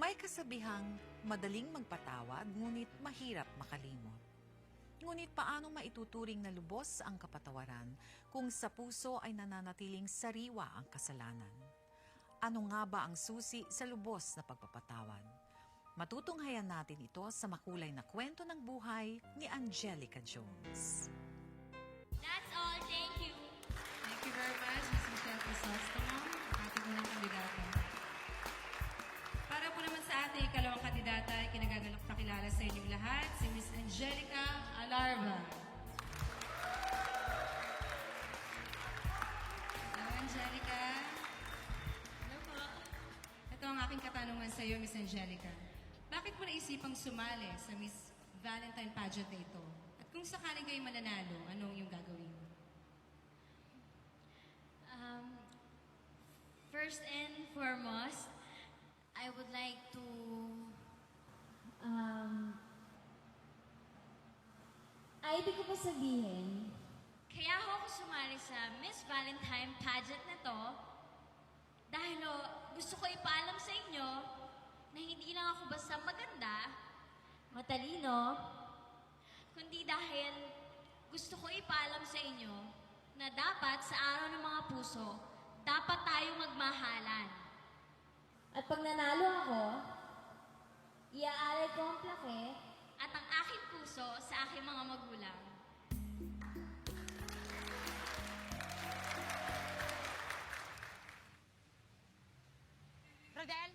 May kasabihang madaling magpatawad ngunit mahirap makalimot. Ngunit paano maituturing na lubos ang kapatawaran kung sa puso ay nananatiling sariwa ang kasalanan? Ano nga ba ang susi sa lubos na pagpapatawad? Matutunghayan natin ito sa makulay na kwento ng buhay ni Angelica Jones. That's all. Thank you. Thank you very much, Ms. Michelle Crisostomo, ating unang kandidata. Para po naman sa ating ikalawang kandidata, ay kinagagalak pakilala sa inyong lahat, si Ms. Angelica Alarva. Hello, Angelica. Hello po. Ito ang aking katanungan sa iyo, Ms. Angelica. Bakit mo naisipang sumali sa Miss Valentine pageant na ito? At kung sakaling kayo mananalo, anong iyong gagawin? First and foremost, I would like to ibig ko pa sabihin, kaya ako sumali sa Miss Valentine pageant na to dahil gusto ko ipaalam sa inyo na hindi lang ako basta maganda, matalino, kundi dahil gusto ko ipaalam sa inyo na dapat sa araw ng mga puso, dapat tayong magmahalan. at pag nanalo ako, iaalay ko ang plake, At ang aking puso sa aking mga magulang. Rodel?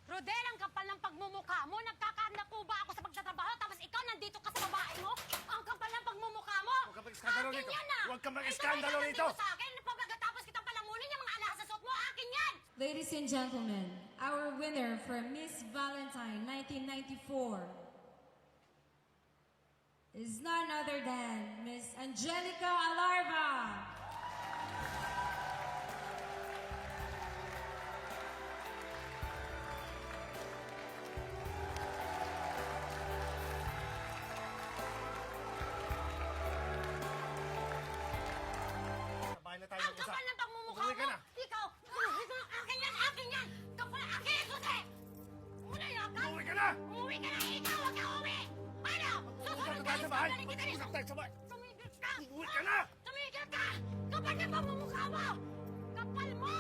Rodel, ang kapal ng pagmumukha mo. Nagkakanak po ba ako sa pagtatrabaho tapos ikaw nandito ka sa babae mo? Ang kapal ng pagmumukha mo. Huwag ka mag-iskandalo Akin rito. yan ah. Huwag ka mag-iskandalo Ikaw rito. nandito sa akin. Pagkatapos kitang palamunin yung mga alahas sa suot mo, akin yan. Ladies and gentlemen, our winner for Miss Valentine 1994 is none other than Miss Angelica Alarva. Sabay na tayo Ang mag-usap. kapal ng pagmumukha Umuwi ka mo. na. Ikaw, akin yan, akin yan. Kapal, akin, susi. Muna yan, Umuwi ka na! Umuwi ka na, ikaw, huwag ka umuwi. Ano? Susunod Usap tayo sa bahay. Susunod ka dito. Usap tayo sa bahay. Tumigil ka! Umuwi ka na! Tumigil ka! Kapal na pamumukha mo! Kapal mo!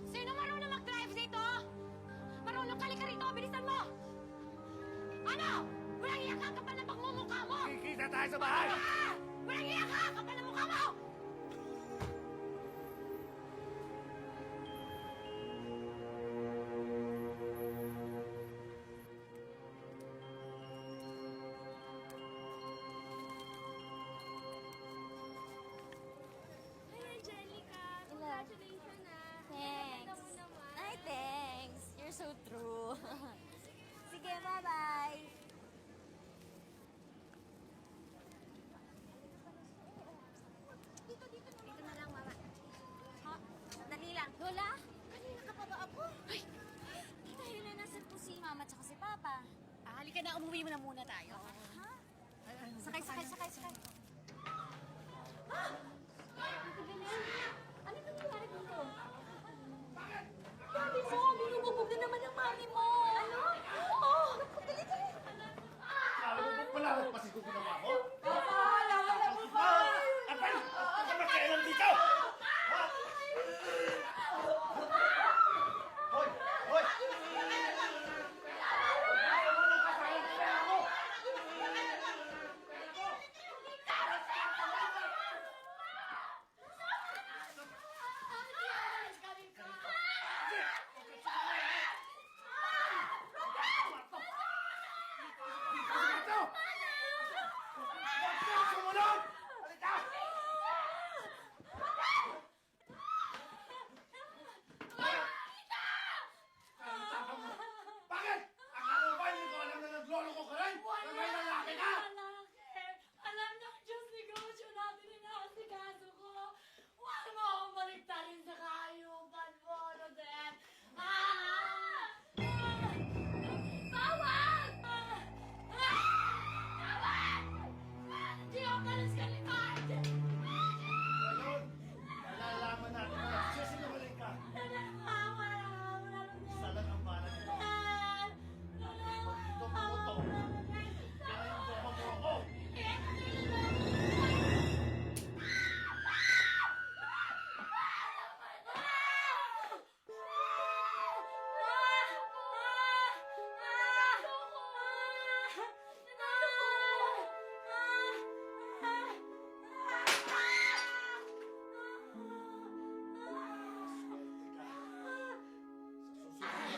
Sino marunong mag-drive dito? Marunong ka rito, bilisan mo! Ano? Walang iyak ka, kapal na pagmumukha mo! Kikita tayo sa bahay! Ah! Walang iyak ka, kapal na mukha mo! Hi, Angelica. Congratulations, Thanks. mo naman. Ay, thanks. You're so true. Sige, bye-bye. Dito na lang, mama. Ha? Sandali lang. Lola? Kanina ka pa ba ako? Ay! Dahil na nasan po si mama at si papa. Halika na, umuwi mo na muna tayo. Ha? Sakay. Ano nangyayari dito? Sabi mo, binububog na naman ang mami mo. Ano? Oo. Dali. Alam mo pala, kasi kung ginawa mo? Alam mo ba? Abay! Huwag ka makialam dito! Ha? Hoy! Hoy! Ayaw mo nang kasayang pera mo!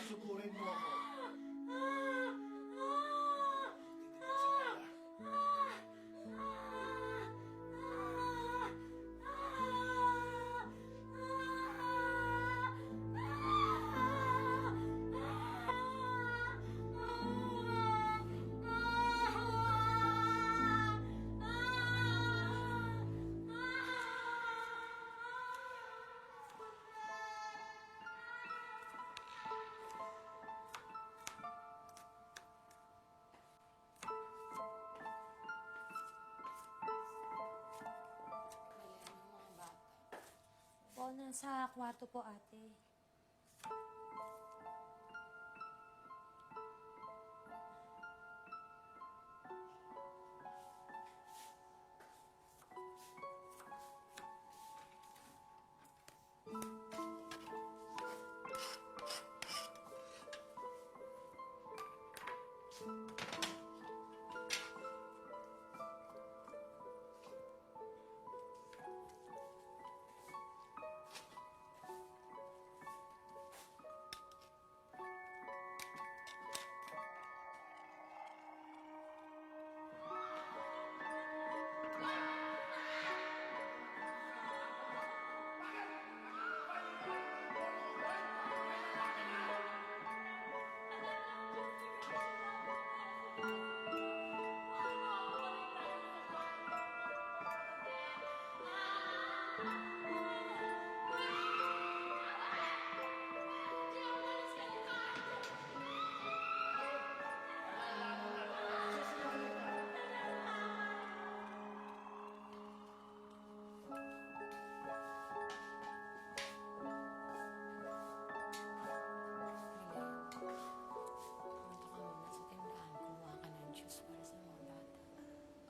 Sugurin mo ako. Po, nasa kwarto po, ate.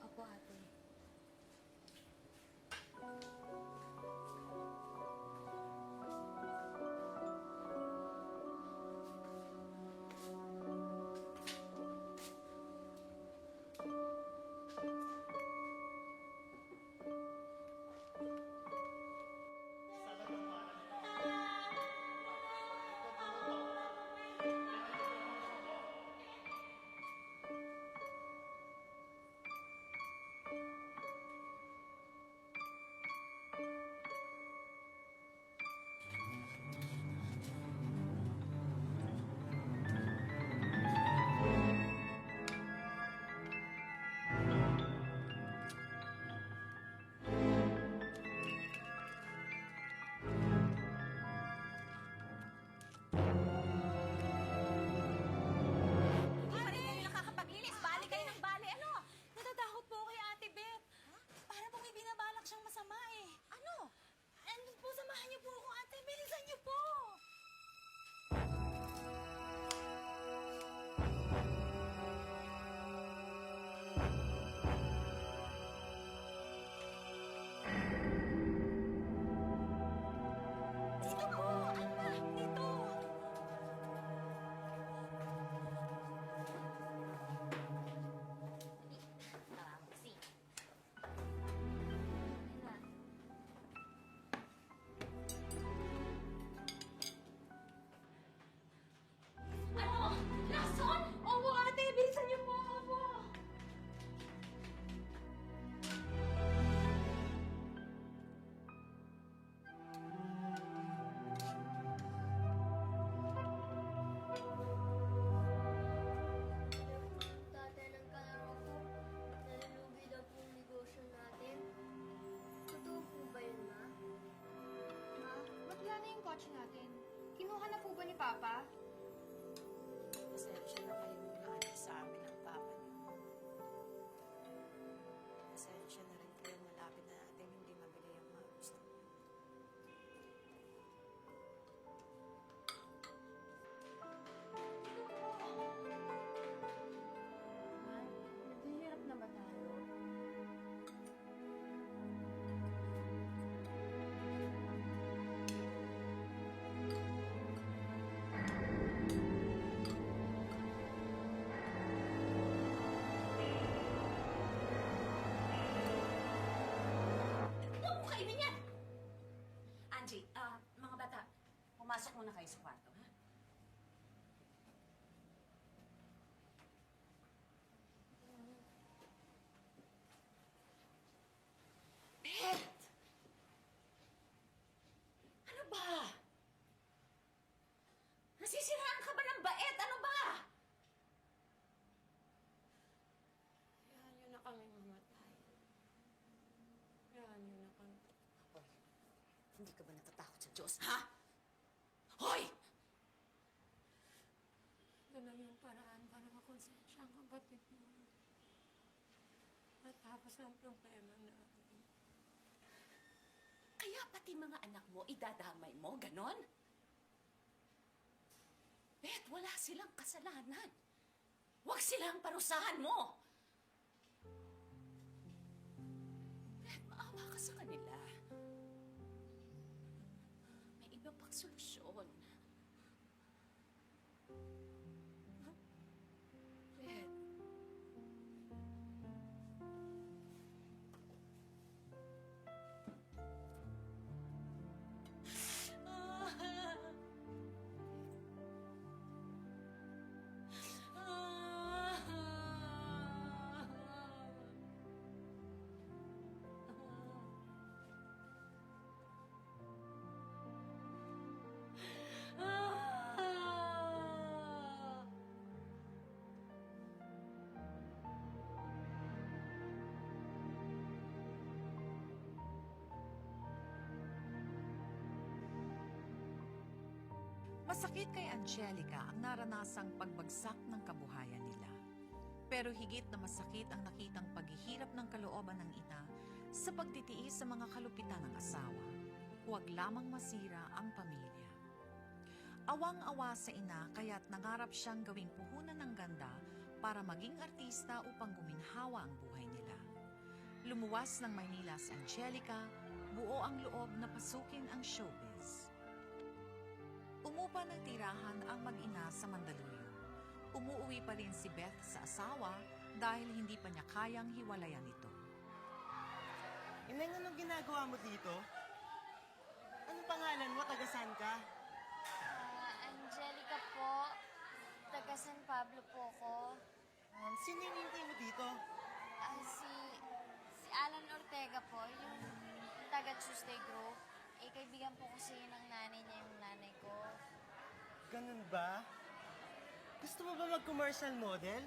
Opo, ate. Hindi pa rin kayo nakakapaglinis. Bali kayo ng bali. Ano? Natatakot po kay Ate Beth. Para po may binabalak siyang masama eh. Ano? Ano po, samahan niyo po ako, ate. Bilisan niyo po. Dito po. Ano ba? Dito. Si. Ano? Lason? Opo, ate. Bilisan niyo po. Opo. Tatay ng kalaro ko, nalulugi daw po ang negosyo natin. Totoo po ba yun, Ma? Ma, ba't wala na yung kotse natin? Kinuha na po ba ni Papa? Pasensya na kayo nag sa amin ang papa niyo. Pasensya na rin kayo, malapit na natin hindi mabili yung mga gusto niyo. Ma, naghihirap na ba tayo? Huwag mo kainin yan! Angie, mga bata, pumasok muna kayo sa kwarto, ha? Hindi ka ba natatakot sa Diyos, ha? Hoy! Ito lang yung paraan para makonsensya ang kapatid mo. Matapos ang problema namin. Kaya pati mga anak mo, idadamay mo, ganon? Bet, wala silang kasalanan. Huwag silang parusahan mo! Bet, maawa ka sa kanila. May iba pang solusyon. Bet. Masakit kay Angelica ang naranasang pagbagsak ng kabuhayan nila. Pero higit na masakit ang nakitang paghihirap ng kalooban ng ina sa pagtitiis sa mga kalupitan ng asawa. Huwag lamang masira ang pamilya. Awang-awa sa ina kaya't nangarap siyang gawing puhunan ng ganda para maging artista upang guminhawa ang buhay nila. Lumuwas ng Maynila si Angelica, buo ang loob na pasukin ang showbiz. Umupa ng tirahan ang mag-ina sa Mandaluyong. Umuuwi pa rin si Beth sa asawa dahil hindi pa niya kayang hiwalayan ito. Ineng, anong ginagawa mo dito? Anong pangalan mo? Taga-saan ka? Angelica po. Taga San Pablo po ko. Sino yung hintay mo dito? Si Alan Ortega po, yung taga Tuesday Group. Kaibigan po kasi ng nanay niya yung nanay ko. Ganun ba? Gusto mo ba mag-commercial model?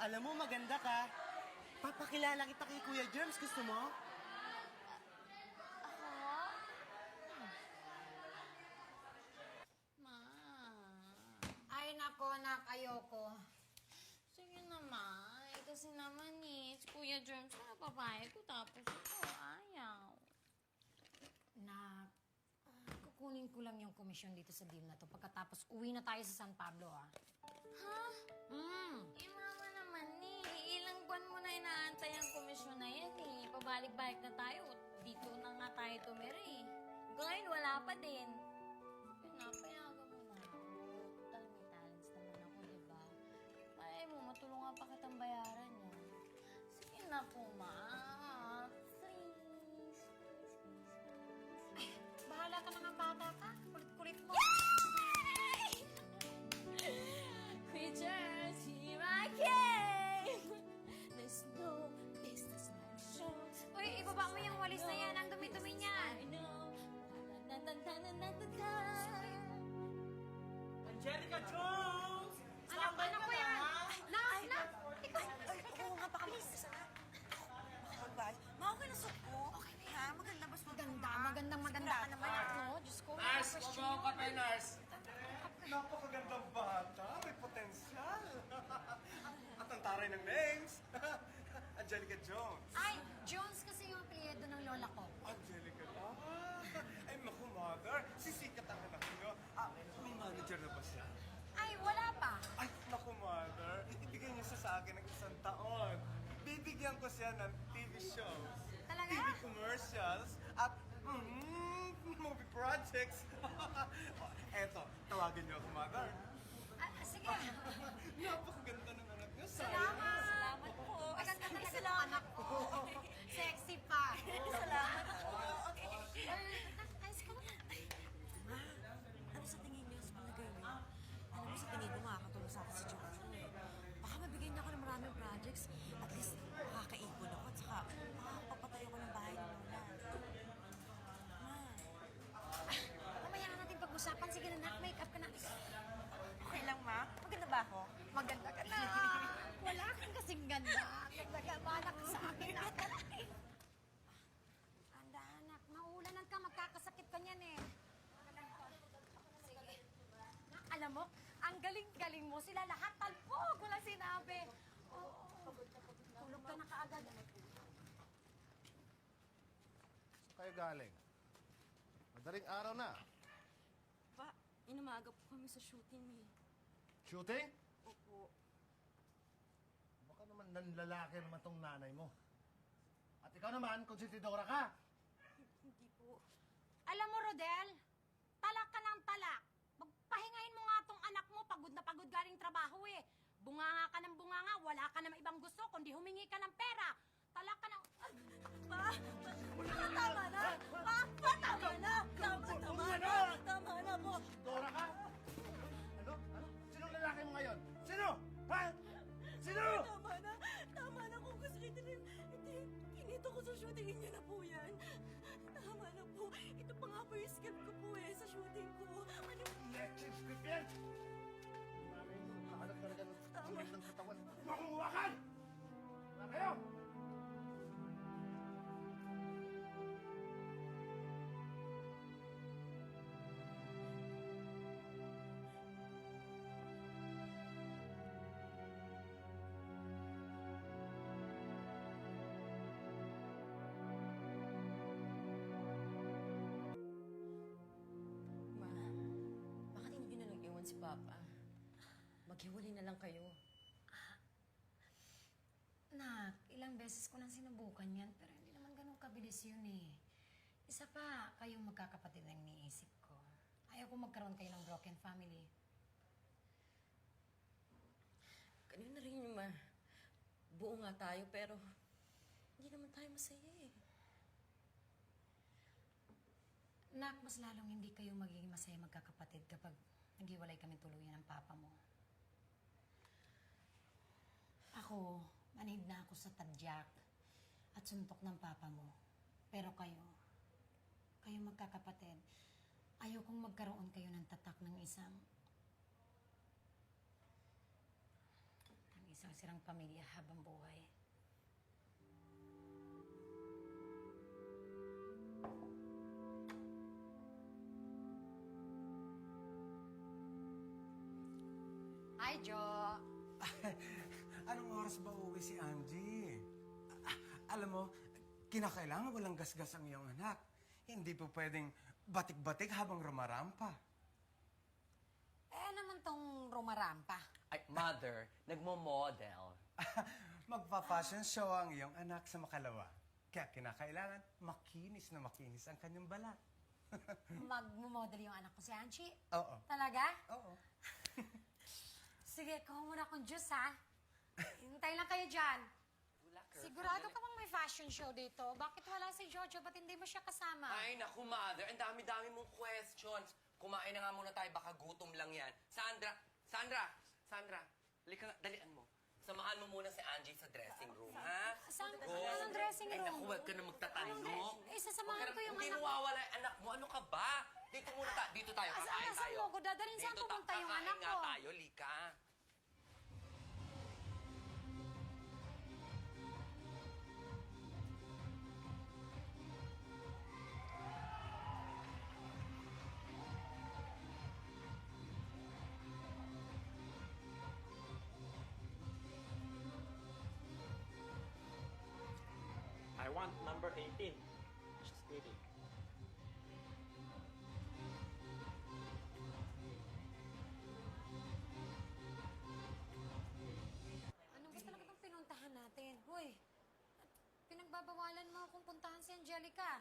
Alam mo, maganda ka. Papakilala kita kay Kuya Germs. Gusto mo? Ako? Ma. Ay, nako, nak, ayoko. Sige naman. Kasi naman si Kuya Germs na papayag ko tapos ito, ayaw. Nak, kukunin ko lang yung komisyon dito sa deal na to. Pagkatapos, uwi na tayo sa San Pablo, ah. Ha? Mama naman ilang buwan mo na inaantay ang komisyon na yan Pabalik-balik na tayo. Dito na nga tayo tumira Ngayon, wala pa din. Pinapayagan mo na ako. Total, may talents naman ako, di ba? Malay mo, matulungan pa kitang bayaran yan. Sige na po, ma. Please. Bahala ka naman, bata ka. Kulit-kulit mo. Creatures, here I came! There's no business like shows. Uy, ibaba mo yung walis na yan. Ang dumi-dumi niyan. I know. Angelica Jones! Anak ko yan. Nak! Ikaw. Oo nga, baka miss. Bye. Ma, okay na suot ko. Okay na yan. Maganda ba suot ko, ma? Maganda ka naman ako. Diyos ko. Nars, kumawa ka tayo, Nars. Napakagandang bata. May potensyal. At ang taray ng names. Angelica Jones. Ay, Jones kasi yung apelyido ng lola ko. Angelica, ay, naku, mother. Sisikat ang anak niyo. May manager na ba siya? Ay, wala pa. Ay, naku, mother. Ibigay niyo siya sa akin ng 1 taon. Bibigyan ko siya ng TV shows, Talaga? TV commercials, at movie projects. Eto, tawagin niyo ako, mother. Sige. Napakaganda ng anak niyo. Salamat. Salamat po. Maganda talaga ng anak ko. Sexy pa. Salamat po. Ayos ka naman. Ma, ano sa tingin niyo sa palagay niyo? Alam mo, sa tingin ko makakatulong sa akin si Jojo. Baka mabigyan niya ako ng maraming projects. At least, makakaipon ako at saka makakapatayo ko ng bahay ng lola. Ma, Mamaya na natin pag-usapan. Sige na, nak. Make up ka na. okay lang, ma? Maganda ba ako? Maganda ka na. Wala galing-galing mo. Sila lahat talpog. Wala sinabi. Tulog ka na kaagad. Kayo galing. Madaling araw na. Pa, inumaga po kami sa shooting eh. Shooting? Opo. Baka naman nanlalaki naman tong nanay mo. At ikaw naman, konsentidora ka. Hindi po. Alam mo, Rodel, talak ka ng talak. Magpahingahin mo nga tong anak mo. Pagod na pagod galing trabaho eh. Bunganga ka ng bunganga. Wala ka naman ibang gusto kundi humingi ka ng pera. Talak ka ng... Pa, tama na. Pa, tama na. Tama na po. Dora ka? Ano? Sinong lalaki mo ngayon? Sino? Ha? Sino? Tama na kung gusto kita rin. Hindi, kinito ko sa shooting niya na po yan. Tama na po. Ito pa nga po yung script ko po eh, sa shooting ko. Ano? Electric script yan! Nanay mo, nakahanap talaga ng ulit ng katawan. Makunguwakan! Wala kayo! Ma, bakit hindi nyo na lang iwan si Papa? Maghiwalay na lang kayo. Nak, ilang beses ko nang sinubukan yan, pero hindi naman ganun kabilis yun eh. Isa pa, kayong magkakapatid ang iniisip ko. Ayaw ko magkaroon kayo ng broken family. Ganun na rin yung ma. Buo nga tayo, pero hindi naman tayo masaya eh. Nak, mas lalong hindi kayo magiging masaya magkakapatid kapag naghiwalay kami tuluyan ng papa mo. Ako, manhid na ako sa tadyak at suntok ng papa mo. Pero kayo magkakapatid, ayaw kong magkaroon kayo ng tatak ng isang sirang pamilya habang buhay. Hi, Jo. Anong oras ba uuwi si Angie? Alam mo, kinakailangan walang gasgas ang iyong anak. Hindi po pwedeng batik-batik habang rumarampa. Naman tong rumarampa. Ay, mother, nagmo-model. Magpa-fashion show ang iyong anak sa Makalawa. Kaya kinakailangan makinis na makinis ang kanyang balat. Magmumodel yung anak ko si Anchi. Oo. Talaga? Oo. Sige, kuha muna akong juice, ha? Hintay lang kayo dyan. Sigurado ka bang may fashion show dito? Bakit wala si Jojo? Ba't hindi mo siya kasama? Ay, naku, mother, ang dami-dami mong questions. Kumain na nga muna tayo, baka gutom lang yan. Sandra, halika nga, dalian mo. Samahan mo muna si Angie sa dressing room, ha? Saan? Go. Anong dressing Ay, room? naku, huwag ka na magtatanong. Sasamahan ko yung Hindi anak ko. mawawala yung anak mo. Ano ka ba? Dito muna dito tayo, kakain Saan tayo. mo ko dadalhin? Saan pupunta yung anak Kakain nga ko? tayo, lika. I want number 18. She's pretty. Ano ba talaga itong pinuntahan natin? Hoy, pinagbabawalan mo akong puntahan si Angelica.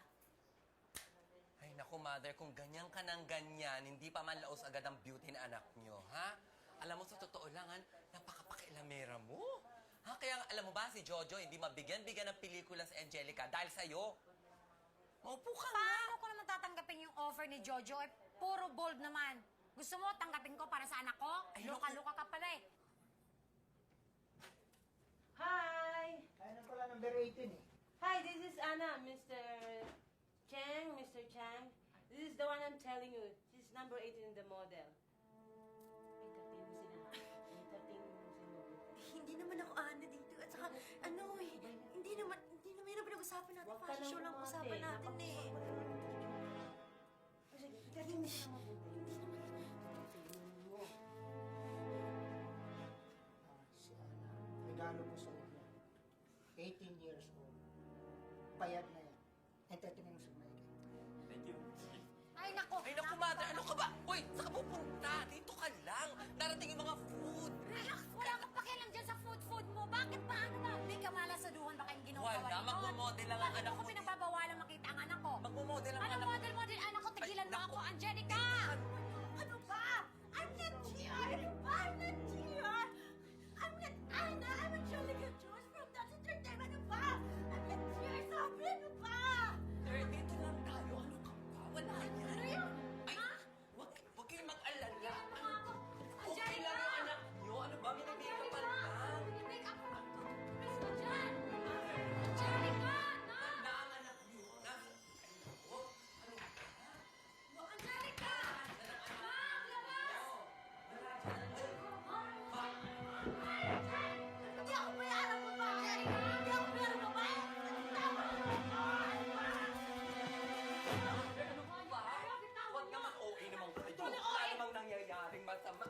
Ay, naku, mother, kung ganyan ka ng ganyan, hindi pa man laos agad ang beauty na anak nyo, ha? Alam mo, sa totoo lang, napakapakilamera mo. Ha? Kaya nga, alam mo ba, si Jojo, hindi mabigyan-bigyan ng pelikula si Angelica dahil sa'yo. Maupo ka nga. Paano ko naman tatanggapin yung offer ni Jojo? Puro bold naman. Gusto mo tanggapin ko para sa anak ko? Ay, Luka-luka ka pala eh. Hi! Kaya pala number 18 eh. Hi, this is Anna, Mr. Chang, Mr. Chang. This is the one I'm telling you. She's number 18 in the model. Entertain mo sila. Entertain mo sila. Hindi naman ako Ana dito. At saka, hindi naman yun ang pinag-usapan natin. Huwag ka Fashion show nang lang umate. usapan natin eh. Hindi naman. 18 years old. Payat na yan. Entertain mo si Mike. Thank you. Ay, nako. Ay, naku, mother, ano ka ba? Uy, saan ka pupunta? Dito ka lang. Darating yung mga food. Relax, wala kang pakialam dyan sa food mo. Bakit ba? Ano ba? May kamalasaduhan ba kayong ginagawa Wala, niyo? magmumodel lang ang Bakit anak ako mo. pinagbabawalan makita ang anak ko? Magmumodel ang Ano anak mo. model? Anak ko, tigilan mo ako, Angelica! Ano ba? I'm not GR! Ano ba? I'm not GR! I'm not Anna! I'm Angelica Jones from Dutch Entertainment! Ano ba? I'm not GR! Sabi, ano ba? Sir, dito lang tayo. Ano ka ba? Wala yan. Ano yun? Ay, wag kayong mag-alala. Tigilan mo nga ako. Okay lang yung anak nyo. Ano ba? Minibigay pa lang. Make up mo. Please mo dyan. Angelica! Na! Handa ang anak nyo. Oh, ano ba? Angelica! Ma'am, labas! Hindi ako bayaran mo ba, Angelica? Hindi ako bayaran mo ba? Tawag mo ako! Ano ba? Ano ka ba? Huwag naman OA naman kayo. Wala namang nangyayaring masama.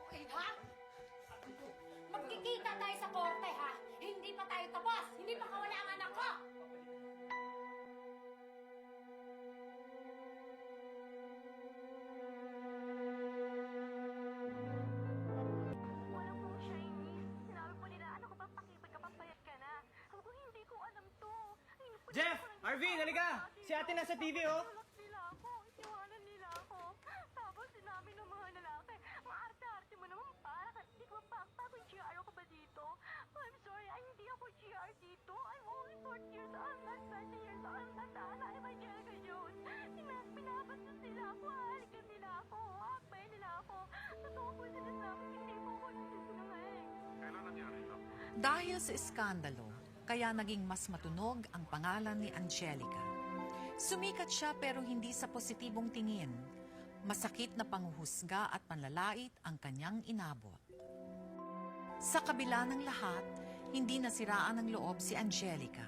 Okay, ha? Magkikita tayo sa korte, ha? Hindi pa tayo tapos! Hindi pa kawala ang anak ko! Wala po, Shiny. Sinabi po nila, ano ko ba pakipag kapag payat ka na? Sabi ko, hindi ko alam to. Jeff! Arvin, halika! Si ate nasa TV, oh! Tulak nila ako. Iwanan nila ako. Tapos sinabi ng mga lalaki, maarte-arte mo naman para hindi ko mapakpagod GR ako ba dito? I'm sorry, ay hindi ako GR dito. I'm only 14 years old, not 20 years old. Tandaan na, I'm Angelica Jones. Pinapastos nila ako, halikan nila ako, hakbay nila ako. Totoo po sinasabi, hindi po ako nagsisinungaling. Dahil sa iskandalo, kaya naging mas matunog ang pangalan ni Angelica. Sumikat siya pero hindi sa positibong tingin. Masakit na panghuhusga at panlalait ang kanyang inabot. Sa kabila ng lahat, hindi nasiraan ng loob si Angelica.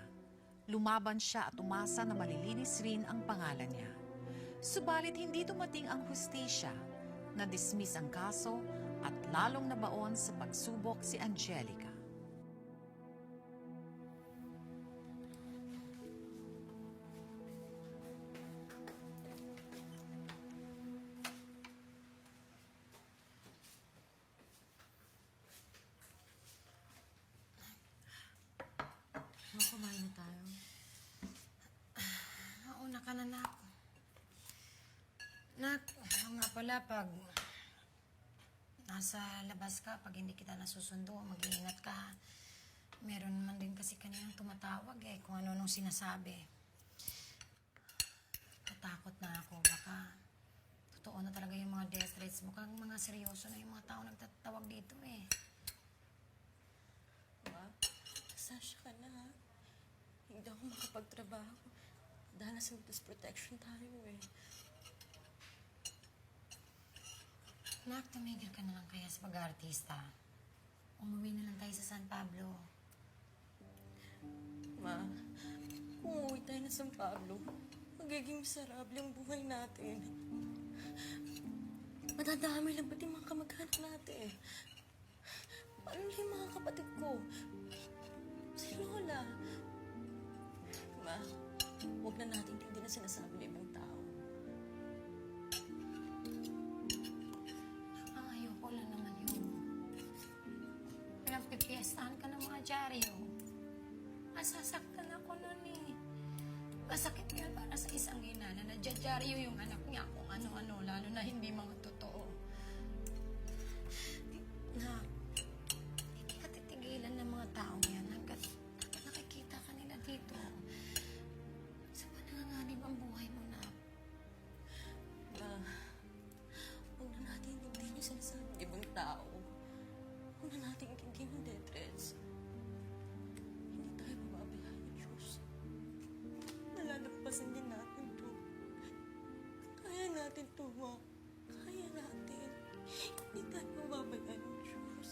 Lumaban siya at umasa na malilinis rin ang pangalan niya. Subalit hindi dumating ang hustisya. Na-dismiss ang kaso at lalong nabaon sa pagsubok si Angelica. Kumain na tayo. Nauna ka na, Nak. Nak, nga pala, pag nasa labas ka, pag hindi kita nasusundo, mag-iingat ka. Meron naman din kasi kaninang tumatawag kung ano nung sinasabi. Natakot na ako, baka totoo na talaga yung mga death threats. Mukhang mga seryoso na yung mga tao nagtatawag dito Ma, pasensya ka na ha. Hindi ako makapagtrabaho. Dahil nasa witness protection tayo Nak, tumigil ka na lang kaya sa pag-artista. Umuwi na lang tayo sa San Pablo. Ma, kung uuwi tayo na San Pablo, magiging miserable ang buhay natin. Madadamay lang pati mga kamag-anak natin. Paano na yung mga kapatid ko? Si Lola. Ma, huwag na natin hindi na sinasabi ng ibang tao. Ang ayoko lang naman yun. Pinagpipiestahan ka ng mga dyaryo. Masasaktan ako nun Masakit yun para sa isang ina na nadyadyaryo yung anak niya kung ano-ano, lalo na hindi mga totoo. Na, hindi ka titigilan ng mga taong yan hanggat nakikita ka nila dito. Sa pa nanganganib ang buhay mo, na. Ma, huwag na natin intindihin yung sinasabi ng ibang tao. Huwag na natin intindihin yung death threats. Hindi tayo mababayaan ng Diyos. Nalalampasan din natin to. Kaya natin to, Ma. Kaya natin. Hindi tayo mababayaan ng Diyos.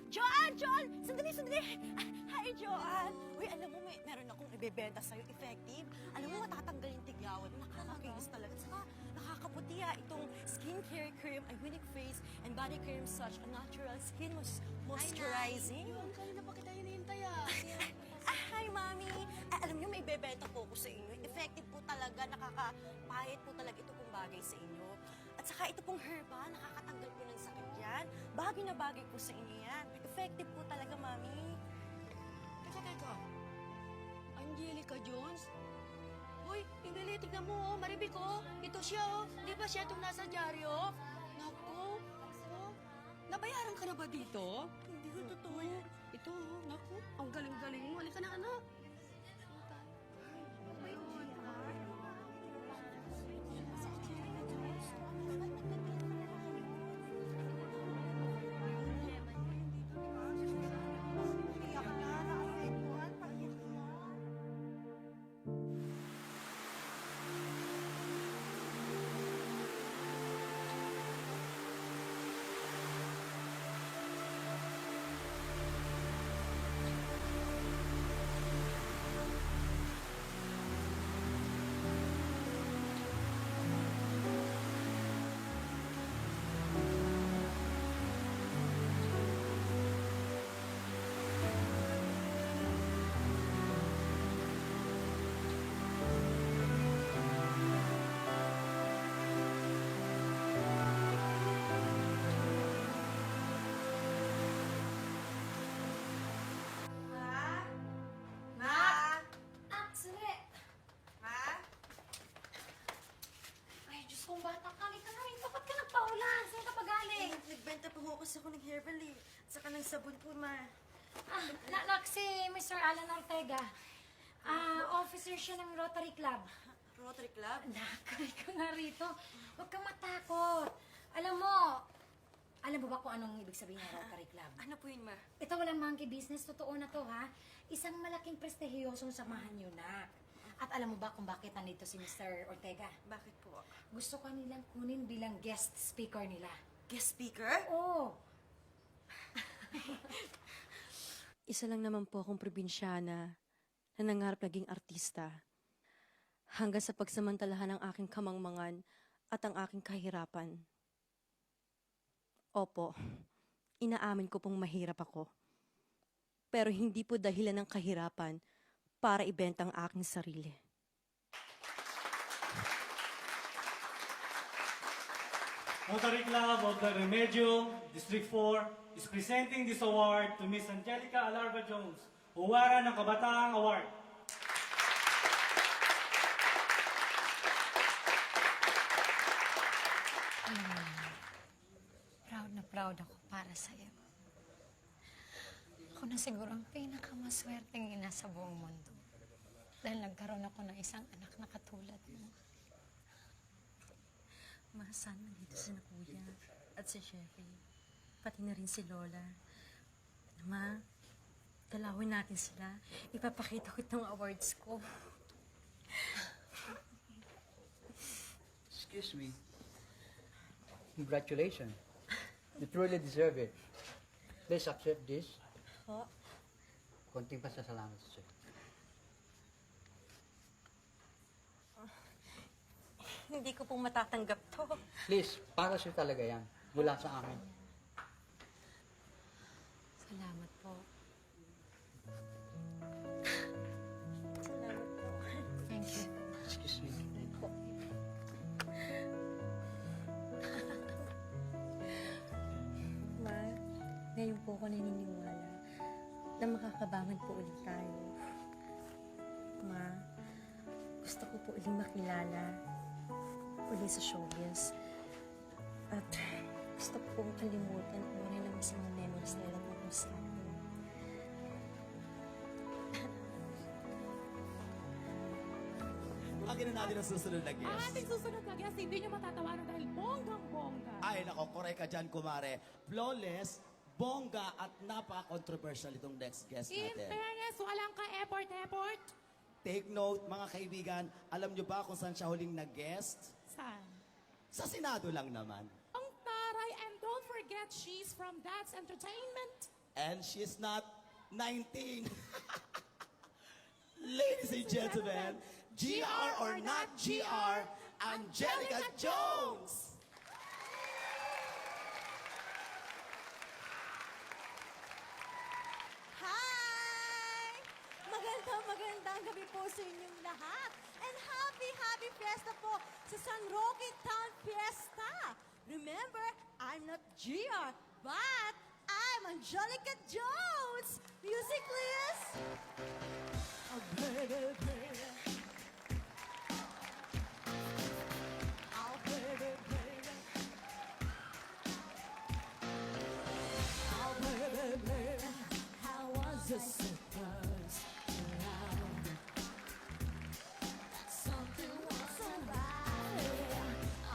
Joan! Joan! Sandali! Hi, Joanne! Uy, alam mo, meron akong ibebenta sa'yo, effective. Alam mo, matatanggal yung tigyawan. Nakakakilos talaga. Saka, nakakaputi itong skincare cream, Ionic Face and Body Cream Such a natural skin moisturizing. Kanina pa kita hinihintay Hi, Mami! Alam niyo, may bebenta po ko sa inyo. Effective po talaga, nakakapahit po talaga ito pong bagay sa inyo. At saka ito pong herba, nakakatanggal po ng sakit yan. Bagay na bagay po sa inyo yan. Effective po talaga, Mami. Teka. Angelica Jones? Hoy, Emily, tignan mo, Maribik, Ito siya, Di ba siya itong nasa dyaryo? Naku, nabayaran ka na ba dito? Hindi ko totoo yan. Ito, naku, ang galing-galing mo. Halika na, anak. Kung bata ka, halika na rin. Bakit ka nagpaulan? Saan ka pa galing? Nagbenta po kasi ako ng herbal eh. At saka ng sabon po, Ma. Nak si Mr. Alan Ortega. Officer siya ng Rotary Club. Rotary Club? Nakay ka nga rito. Huwag kang matakot. Alam mo ba kung anong ibig sabihin ng Rotary Club? Ano po yun, Ma? Ito walang monkey business. Totoo na to, ha? Isang malaking prestihiyosong samahan yun, na. At alam mo ba kung bakit nandito si Mr. Ortega? Bakit po? Gusto ka nilang kunin bilang guest speaker nila. Guest speaker? Oo. Isa lang naman po akong probinsyana na nangarap naging artista. Hanggang sa pagsamantalahan ng aking kamangmangan at ang aking kahirapan. Opo, inaamin ko pong mahirap ako. Pero hindi po dahilan ng kahirapan para ibenta ang aking sarili. Rotary Club of the Remedium, District 4, is presenting this award to Miss Angelica Alarba Jones, Huwara ng Kabataang Award. Proud na proud ako para sa'yo. Ako na siguro ang pinakamaswerteng ina sa buong mundo. Dahil nagkaroon ako ng isang anak na katulad mo. Ma, sana nandito si na Kuya at si Jeffrey. Pati na rin si Lola. Ma, dalawin natin sila. Ipapakita ko itong awards ko. Excuse me. Congratulations. You truly deserve it. Please accept this. Po? Konting pasasalamat sa'yo. Hindi ko pong matatanggap to. Please, para sa'yo talaga yan. Mula sa amin. Salamat po. Salamat po. Thank you. Excuse me. Ma, ngayon po ako naniniwala na makakabangon po ulit tayo. Ma, gusto ko po uling makilala uli sa showbiz. At gusto ko pong kalimutan kung ano naman sa mga memories na nilagay sa akin. Tawagin na natin ang susunod na guest. Ang ating susunod na guest, hindi nyo matatawanan dahil bonggang-bongga. Ay, nako, correct ka dyan, kumare. Flawless, bongga, at napaka-controversial itong next guest In natin. fairness, walang ka-effort. Take note, mga kaibigan, alam nyo ba kung saan siya huling nag-guest? Saan? Sa Senado lang naman. Ang taray, and don't forget, she's from Dad's Entertainment. And she's not 19. Ladies and gentlemen, GR or not GR, Angelica Jones! Hi! Magandang gabi po sa inyong lahat. And happy Fiesta po sa San Roque Town Fiesta. Remember, I'm not GR, but I'm Angelica Jones. Music, please. Oh, baby, baby. Oh, baby, baby. Oh, baby, baby. How was it supposed to love? Something wasn't right.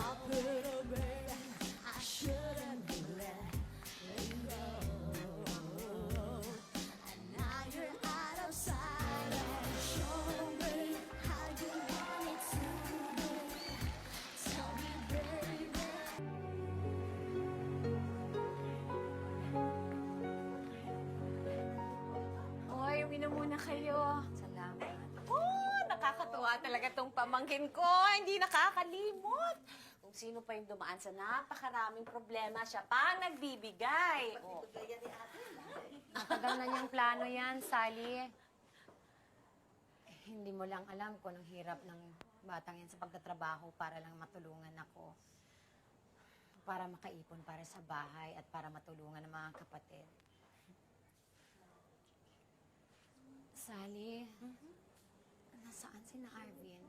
Oh, baby, baby. I shouldn't let it go. And now you're out of sight. And show me how you want it to be. Tell me, baby. Oy, uminom muna kayo. Salamat. Nakakatuwa talaga tong pamangkin ko. Hindi nakakalimot. Kung sino pa yung dumaan sa napakaraming problema, siya pa ang nagbibigay. Oh. Matagal na niyang plano yan, Sally. Hindi mo lang alam kung anong hirap ng batang yan sa pagtatrabaho para lang matulungan ako. Para makaipon para sa bahay at para matulungan ng mga kapatid. Sally, nasaan si na Arvin?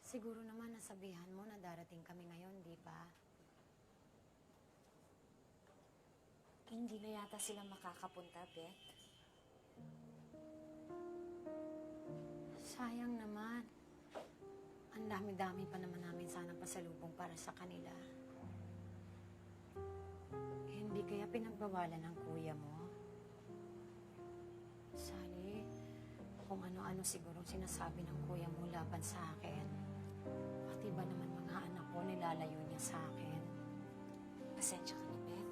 Siguro naman nasabihan mo na darating kami ngayon, di ba? Hindi na yata sila makakapunta, Beth. Sayang naman. Ang dami-dami pa naman namin sanang pasalubong para sa kanila. Hindi kaya pinagbawalan ng kuya mo? Sally, kung ano-ano sigurong sinasabi ng kuya mo laban sa akin. Pati ba naman mga anak ko nilalayo niya sa akin? Pasensya ka na, Beth.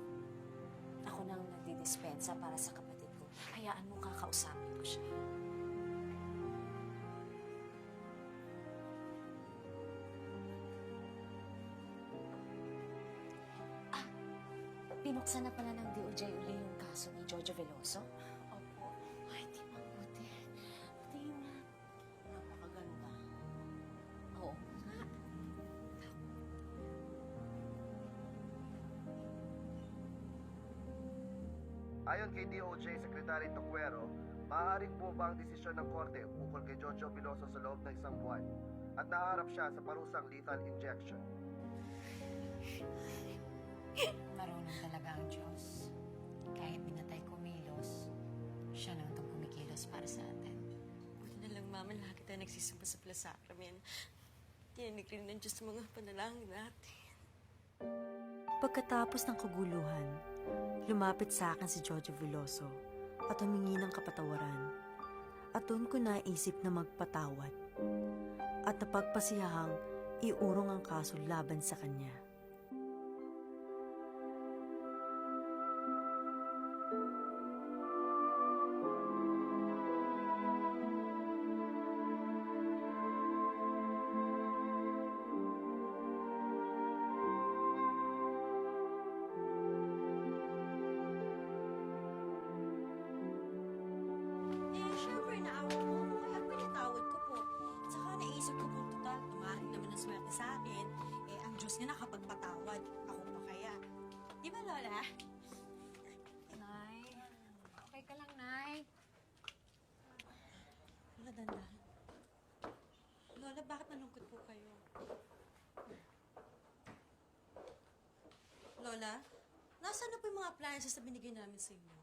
Ako na ang nagdidispensa para sa kapatid ko. Hayaan mo kakausapin ko siya. Binuksan na pala ng DOJ uli yung kaso ni Jojo Veloso? Opo. Ay, di mabuti. Pati yung Napakaganda. Oo nga. Ayon kay DOJ Secretary Tocuero, maaaring bumaba ang desisyon ng korte ukol kay Jojo Veloso sa loob ng isang buwan at naharap siya sa parusang lethal injection. Marunong talaga ang Diyos. Kahit pinatay kumilos, siya lang itong kumikilos para sa atin. Buti na lang, Mama, lagi tayo nagsisimba sa Plasacramen. Tininig rin ng Diyos sa mga panalangin natin. Pagkatapos ng kaguluhan, lumapit sa akin si Jojo Veloso at humingi ng kapatawaran. At doon ko naisip na magpatawad at napagpasiyahang iurong ang kaso laban sa kanya. Siyempre, naawa ko. Kaya pinatawad ko po. Tsaka naisip ko po, total, tumaring naman ang swerte sa akin. Ang Diyos nga nakapagpatawad. Ako pa kaya. Di ba, Lola? Nay, okay ka lang, Nay? Lola, dandahan. Lola, bakit nalungkot po kayo? Lola, nasaan na po yung mga appliances na binigay namin sa inyo?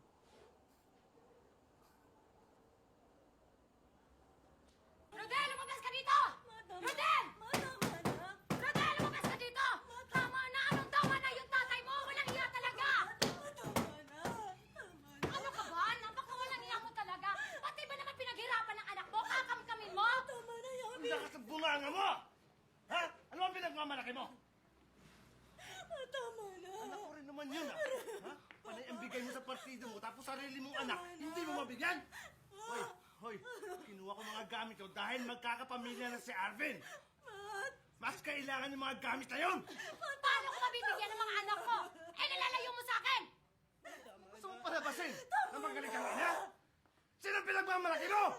Rodel, lumabas ka dito! Rodel! Rodel, lumabas ka dito! Tama na! Anong tama na yung tatay mo? Walang iya talaga! Ano ka ba? Napakawalang iya mo talaga! Pati ba naman pinaghirapan ng anak mo? Kakamkamin mo? Tama na yan! Ang lakas ng bunganga mo! Ha? Ano ang pinagmamalaki mo? Tama na! Anak ko rin naman yun, ha? Panay ang bigay mo sa partido mo. mo bigyan? Hoy, kinuha ko mga gamit ko dahil magkakapamilya na si Arvin. Mas kailangan yung mga gamit na yun! Paano ko mabibigyan ng mga anak ko? Eh, nilalayo mo sa akin! Gusto mo palabasin na magaling kang ina? Sino pinagmamalaki mo?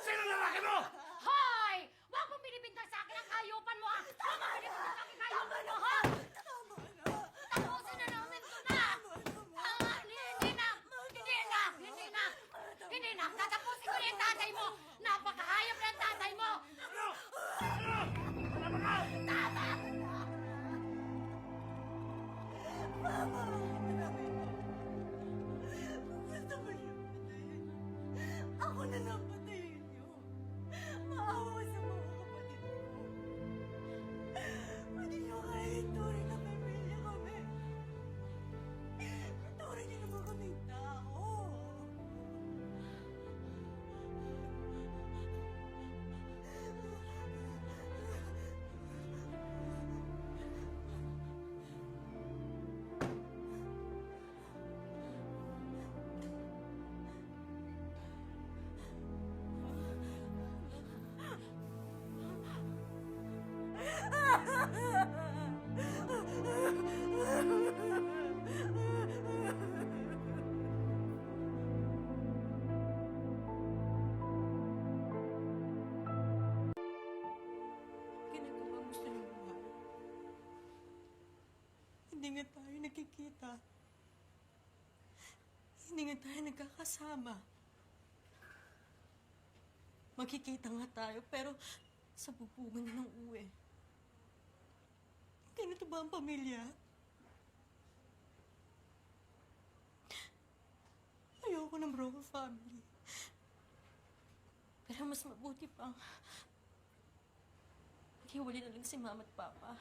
Sino lalaki mo? Hoy! Huwag mong binibintang sa akin ang hayupan mo, ha? Huwag mong binibintang sa akin ang hayupan mo, ha? Tapusin na namin ito na! Hindi na! Hindi na! Hindi na! Hindi na! Tatapusin ko na yung tatay mo! Napakahayop na ang tatay mo! Tama! Mama, gusto mo siya patayin. Ako na lang patayin niyo. Maawa sa mga kapatid mo. Hindi niyo kaya ituring na pamilya kami. Ituring niyo naman kaming tao. Ginagawa mo sa buhay. Hindi nga tayo nagkikita. Hindi nga tayo nagkakasama. Magkikita nga tayo, pero sa bubugan na ng uwi. Ganito ba ang pamilya? Ayoko ng broken family. Pero mas mabuti pang maghiwalay na lang si Mama at Papa.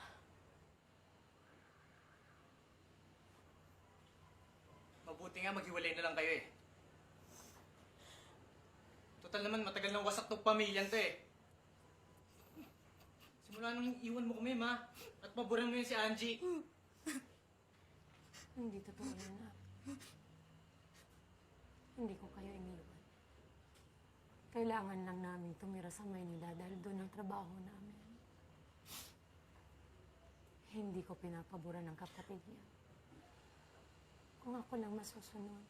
Mabuti nga maghiwalay na lang kayo eh. Total naman, matagal nang wasak tong pamilyan to eh. Simula nung iwan mo kami, Ma. At paboran mo yun si Angie. Hindi totoo yun, na. Hindi ko kayo iniwan. Kailangan lang namin tumira sa Maynila dahil doon ang trabaho namin. Hindi ko pinapaboran ng kapatid niya. Kung ako lang masusunod,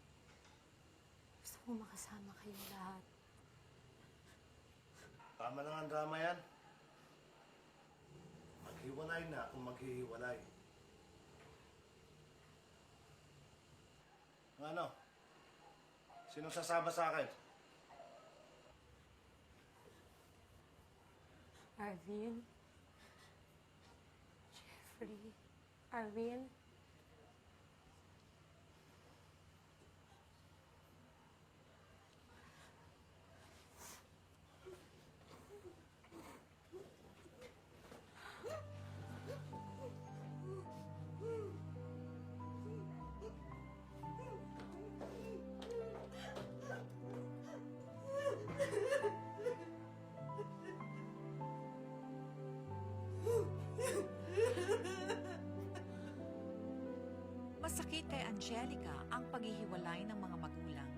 gusto ko makasama kayong lahat. Tama lang ang drama yan. Maghiwalay na kung maghihiwalay. Ano? Sinong sasama sa akin? Arvin? Jeffrey? Arvin? Masakit kay Angelica ang paghihiwalay ng mga magulang,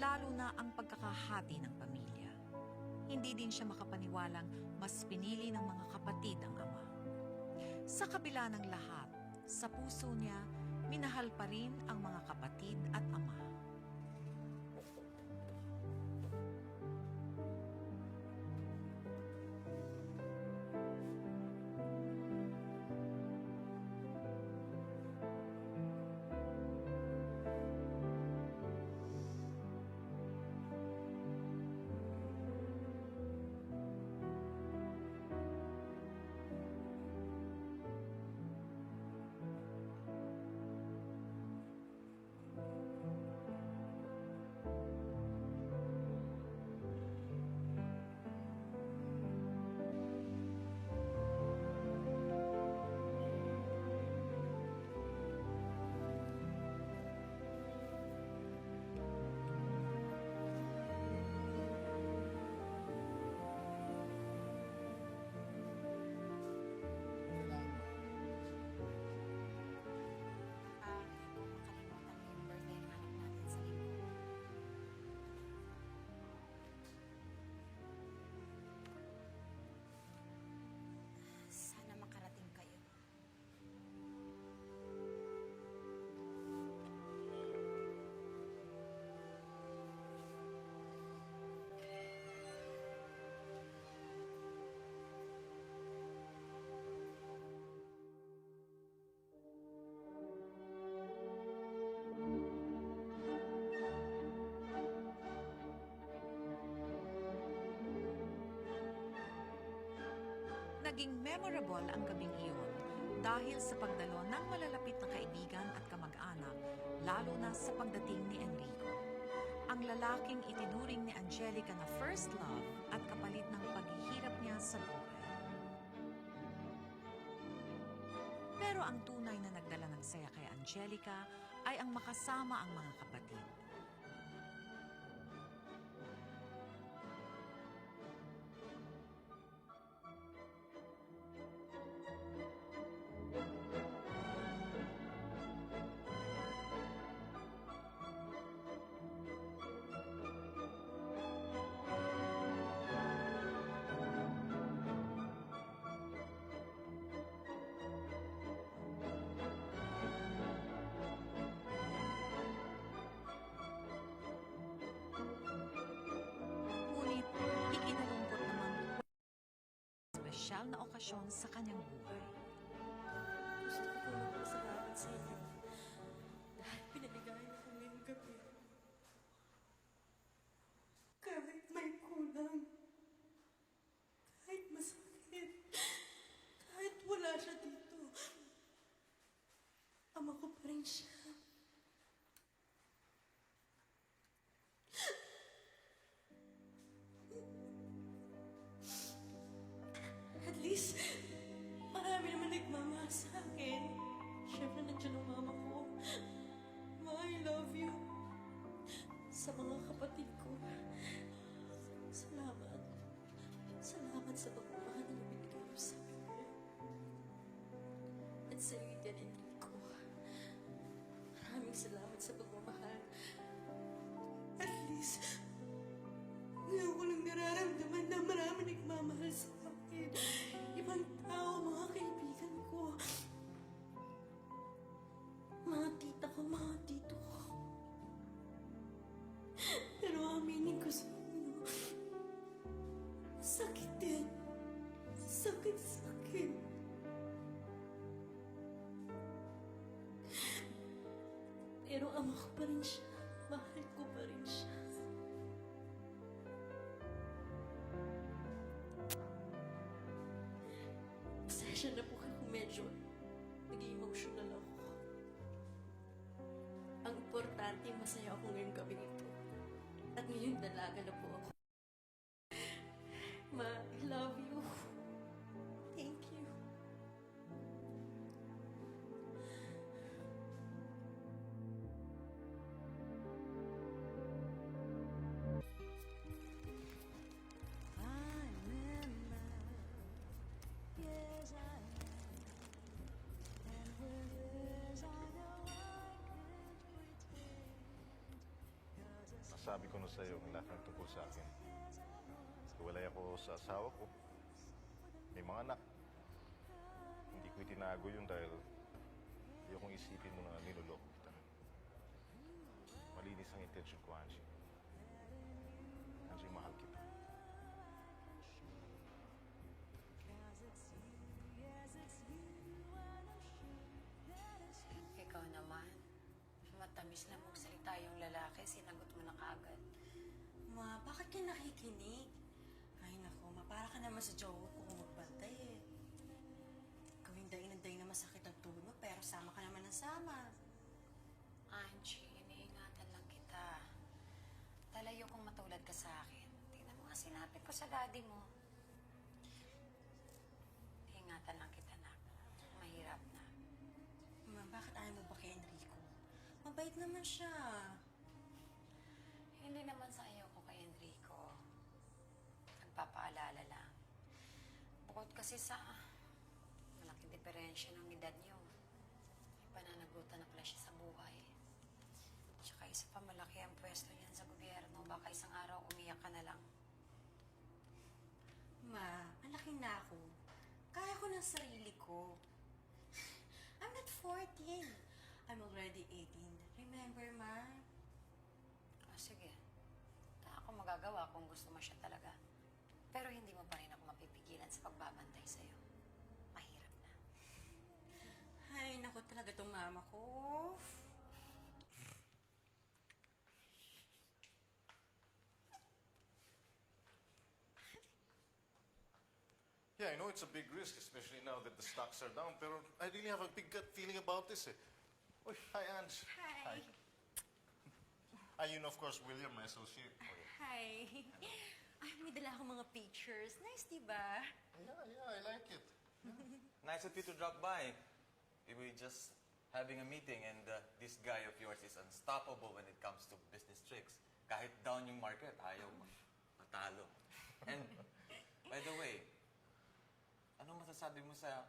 lalo na ang pagkakahati ng pamilya. Hindi din siya makapaniwalang mas pinili ng mga kapatid ang ama. Sa kabila ng lahat, sa puso niya, minahal pa rin ang mga kapatid at ama. Naging memorable ang gabing iyon dahil sa pagdalo ng malalapit na kaibigan at kamag-anak, lalo na sa pagdating ni Enrico. Ang lalaking itinuring ni Angelica na first love at kapalit ng paghihirap niya sa buhay. Pero ang tunay na nagdala ng saya kay Angelica ay ang makasama ang mga kapatid. Ngunit ikinalungkot naman espesyal na okasyon sa kanyang buhay. Gusto ko po magpasalamat sa inyo. Dahil pinaligayan ako ngayong gabi. Kahit may kulang, kahit masakit, kahit wala siya dito, ama ko pa rin siya. At least, marami naman nagmamahal sa akin. Siyempre, nandiyan ang mama ko. Ma, I love you. Sa mga kapatid ko. Salamat. Salamat sa pagmamahal na binigay mo sa akin. At sa iyo din, Enrico. Maraming salamat sa pagmamahal. At least, ngayon ko lang nararamdaman na marami nagmamahal sa akin. Ibang tao, mga kaibigan ko. Mga tita ko, mga tito ko. Pero aminin ko sa inyo, sakit din. Sakit. Pero ama ko pa rin siya. Mahal ko pa rin siya. Pasensya na po kayo kung medyo nag-emotional ako. Ang importante, masaya ako ngayong gabi ito. At ngayon dalaga na po ako. Ma, I love you. Thank you. Sabi ko na sa'yo ang lahat ng tungkol sa akin. Hiwalay ako sa asawa ko. May mga anak. Hindi ko itinago yun dahil ayokong isipin mo na niloloko kita. Malinis ang intensyon ko, Angie. Angie, mahal kita. Ikaw naman. Matamis na magsalita yung lalaki, sinagot mo na kaagad. Ma, bakit ka nakikinig? Ay nako, ma, para ka naman sa jowa ko kung magbantay eh. Gawing daing ng daing na masakit ang tuhod mo, pero sama ka naman ng sama. Angie, iniingatan lang kita. Talayo kung matulad ka sa akin. Tingnan mo nga sinapit ko sa daddy mo. Ingatan lang kita, nak. Mahirap na. Ma, bakit ayaw mo ba kay Enrico? Mabait naman siya. Hindi naman sa ayaw ko kay Enrico. Nagpapaalala lang. Bukod kasi sa malaking diferensya ng edad niyo, may pananagutan na pala siya sa buhay. Tsaka isa pa malaki ang pwesto niyan sa gobyerno. Baka isang araw umiyak ka na lang. Ma, malaki na ako. Kaya ko ng sarili ko. I'm not 14. I'm already 18. Remember, Ma? Sige. Ako magagawa kung gusto mo siya talaga. Pero hindi mo pa rin ako mapipigilan sa pagbabantay sa'yo. Mahirap na. Ay, naku talaga tong mama ko. Yeah, I know it's a big risk, especially now that the stocks are down, pero I really have a big gut feeling about this eh. Uy, hi, Ange. Hi. Yun, of course, William, my associate. Hi. Ay, may dala akong mga pictures. Nice, di ba? Yeah, I like it. Nice of you to drop by. We were just having a meeting and this guy of yours is unstoppable when it comes to business tricks. Kahit down yung market, ayaw matalo. And, by the way, ano masasabi mo sa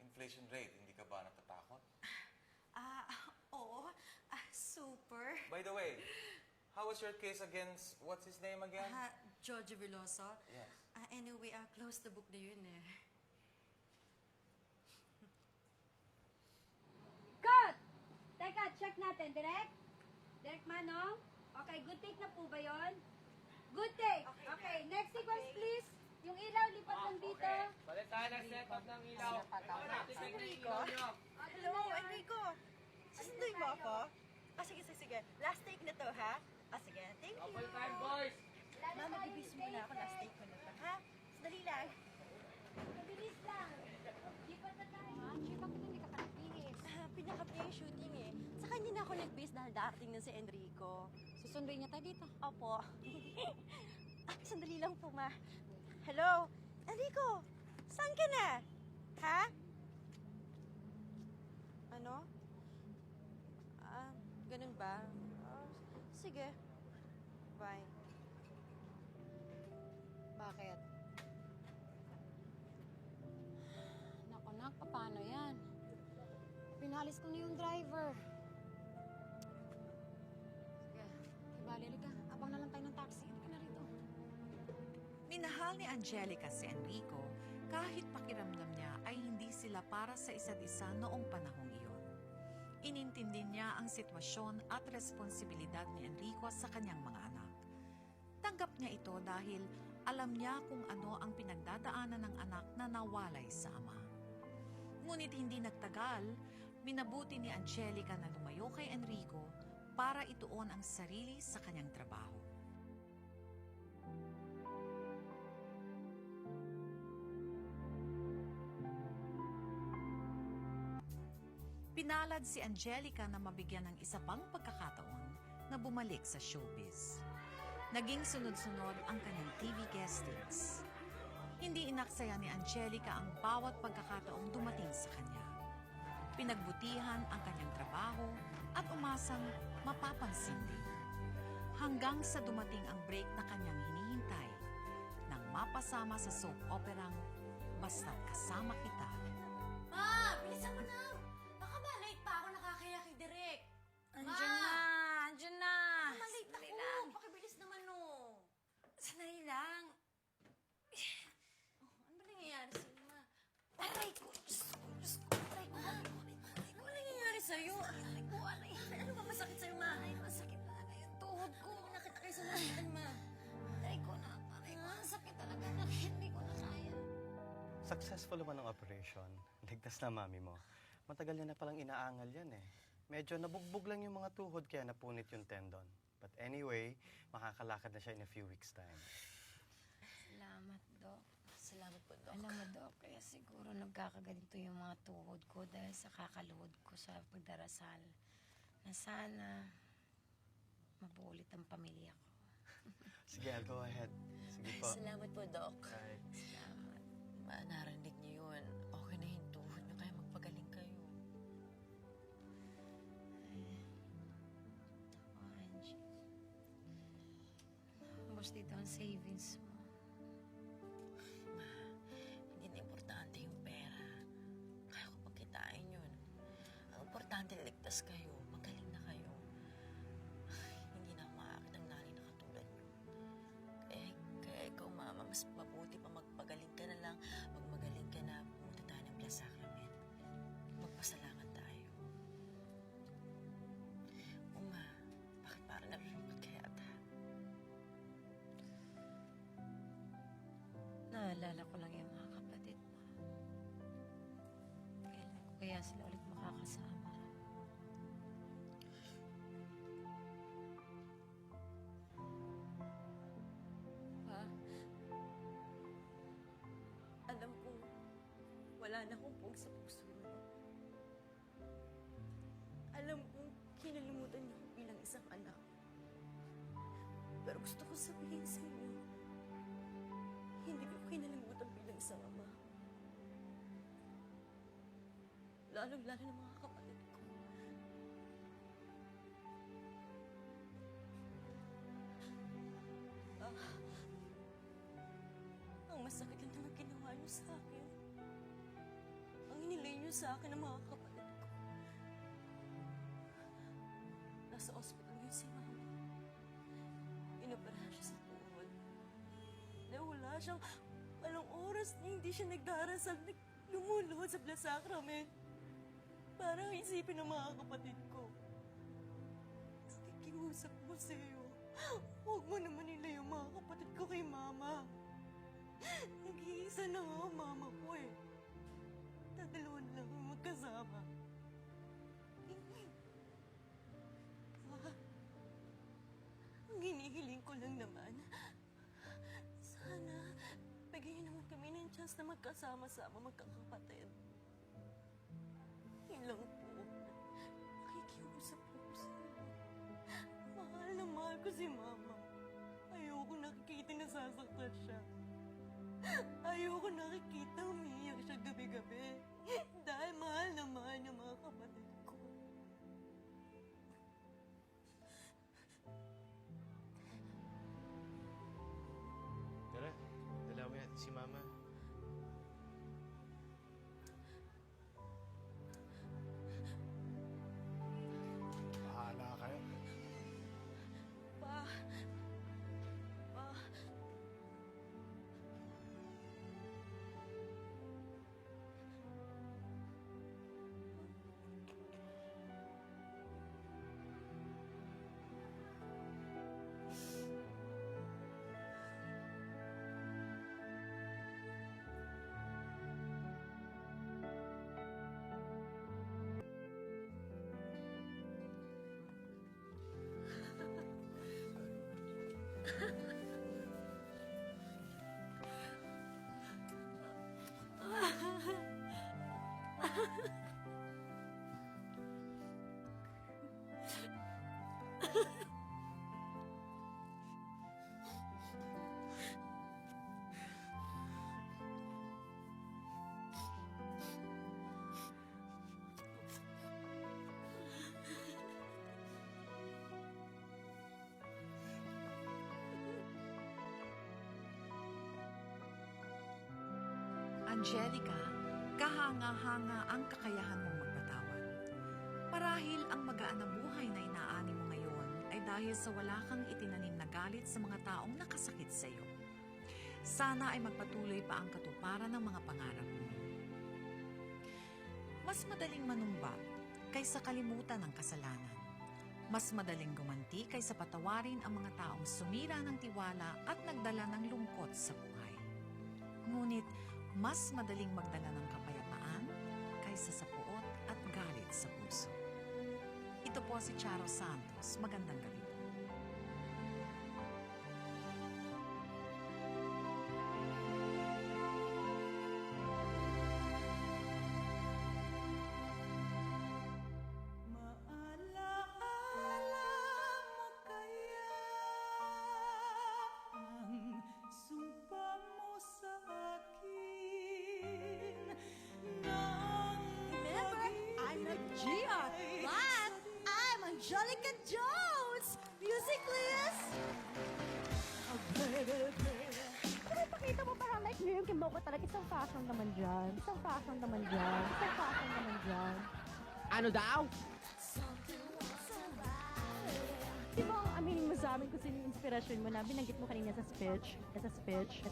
inflation rate? Hindi ka ba natatakot? Oo. Super. By the way, how was your case against, what's his name again? Jojo Veloso? Yes. Anyway, close the book na yun eh. Cut! Teka, check natin. Direk? Direk Manong? Okay, good take na po ba yon? Good take. Okay, next sequence please. Yung ilaw, lipat lang dito. Balik tayo ng setup ng ilaw. Enrico? Hello, Enrico. Susunduin mo ako? Sige. Last take na to, ha? Sige. Thank you. Double time, boys! Mama, bibis muna ako. Last take ko na to, ha? Sandali lang. Mabilis lang. Lipat na tayo. Angie, bakit hindi ka pa nagbihis? Pinakapya yung shooting eh. Saka hindi na ako nag-base dahil darating na si Enrico. Susunduin niya tayo dito. Opo. Sandali lang po, ma. Hello? Enrico, saan ka na? Ha? Ano? Ganun ba? Sige. Bye. Bakit? Naku, nak, paano yan? Pinalis ko na yung driver. Sige, ibali ka. Abang na lang tayo ng taxi. Hindi ka na rito. Minahal ni Angelica si Enrico kahit pakiramdam niya ay hindi sila para sa isa't isa noong panahong iyon. Inintindi niya ang sitwasyon at responsibilidad ni Enrico sa kanyang mga anak. Tanggap niya ito dahil alam niya kung ano ang pinagdadaanan ng anak na nawalay sa ama. Ngunit hindi nagtagal, minabuti ni Angelica na lumayo kay Enrico para ituon ang sarili sa kanyang trabaho. Pinalad si Angelica na mabigyan ng isa pang pagkakataon na bumalik sa showbiz. Naging sunod-sunod ang kanyang TV guestings. Hindi inaksaya ni Angelica ang bawat pagkakataong dumating sa kanya. Pinagbutihan ang kanyang trabaho at umasang mapapansin din. Hanggang sa dumating ang break na kanyang hinihintay nang mapasama sa soap operang Basta't Kasama Kita. Ma! Bilisan mo na! Baka ba late pa ako nakakaya kay Direk? Andiyan na! Malate Sandali ako. lang. Pakibilis naman, no. Sandali lang. Ano ba nangyayari sa'yo, ma? Aray ko! Diyos ko! Aray ko! Ano nangyayari sa'yo? Aray ko! Ano ba masakit sa'yo, ma? Ay, masakit na. Yung tuhod ko. Nakita kayo sa lahitan, ma. Aray ko na. Aray ko. Ang sakit talaga. Hindi ko na kaya. Successful naman ang operation. Ligtas na mami mo. Matagal niya na palang inaangal yan eh. Medyo nabugbog lang yung mga tuhod kaya napunit yung tendon. But anyway, makakalakad na siya in a few weeks' time. Salamat, Doc. Salamat po, Doc. Alam mo, Doc, kaya siguro nagkakaganito yung mga tuhod ko dahil sa kakaluhod ko sa pagdarasal na sana mabulit ang pamilya ko. Sige, I'll go ahead. Sige po. Salamat po, Doc. Bye. Salamat. Ma, narinig niyo yun. Okay na yung tuhod niyo, kaya magpagaling kayo. Angie. Ubus dito ang savings mo. Ma, hindi na importante yung pera. Kaya ko pagkitain yun. Ang importante, ligtas kayo. Magaling na kayo. Hindi na ako maakit ang nanay na katulad niyo. Kaya ikaw, Mama, mas mabuti pa magpagaling ka na lang. Magmagaling ka na, pumunta tayo ng Blessed Sacrament. Magpasalamat tayo. Ma, bakit parang nalulungkot ka yata? Naalala ko lang yung mga kapatid mo. Kailan ko kaya sila ulit makakasama? Alam Gusto ko sabihin sa inyo, hindi ko kinalimutan bilang isang ama. Lalong-lalo ng mga kapatid ko. Ang masakit lang naman ginawa niyo sa akin. Ang inilay niyo sa akin ng mga kapatid ko. Nasa ospital ngayon si Mama. Inoperahan siya sa tuhod. Dahil wala siyang walang oras na hindi siya nagdarasal, lumuluhod sa Blessed Sacrament. Parang isipin ng mga kapatid ko. Nakikiusap mo sa'yo. Huwag mo naman nila yung mga kapatid ko kay Mama. Nag-iisa na nga ang Mama ko eh. Dadalawa na lang ang magkasama. Ang hinihiling ko lang naman, sana bigyan niyo naman kami ng chance na magkasama-sama magkakapatid. Yun lang po. Nakikiusap po ko sa inyo. Mahal na mahal ko si Mama. Ayoko nakikita na sasaktan siya. Ayoko nakikita umiiyak siya gabi-gabi. Dahil mahal na mahal niya mga kapatid ko. Tara, dalawin natin si Mama. Bahala kayo. Pa. Pa. Angelica, kahanga-hanga ang kakayahan mong magpatawad. Marahil ang magaan na buhay na inaani mo ngayon ay dahil sa wala kang itinanim na galit sa mga taong nakasakit sa iyo. Sana ay magpatuloy pa ang katuparan ng mga pangarap mo. Mas madaling manumbat kaysa kalimutan ang kasalanan. Mas madaling gumanti kaysa patawarin ang mga taong sumira ng tiwala at nagdala ng lungkot sa buhay. Ngunit, mas madaling magdala ng kapayapaan kaysa sa puot at galit sa puso. Ito po si Charo Santos. Magandang gabi po. Remember, I'm not Gia, but I'm Angelica Jones! Music, please! Pero ipakita mo parang like nyo yung kimbo ko talaga. Isang fashion naman dyan. Isang fashion naman dyan. Isang fashion naman dyan. Ano daw? Di ba ang aminin mo sa amin kung sino yung inspirasyon mo na binanggit mo kanina sa speech? Sa speech?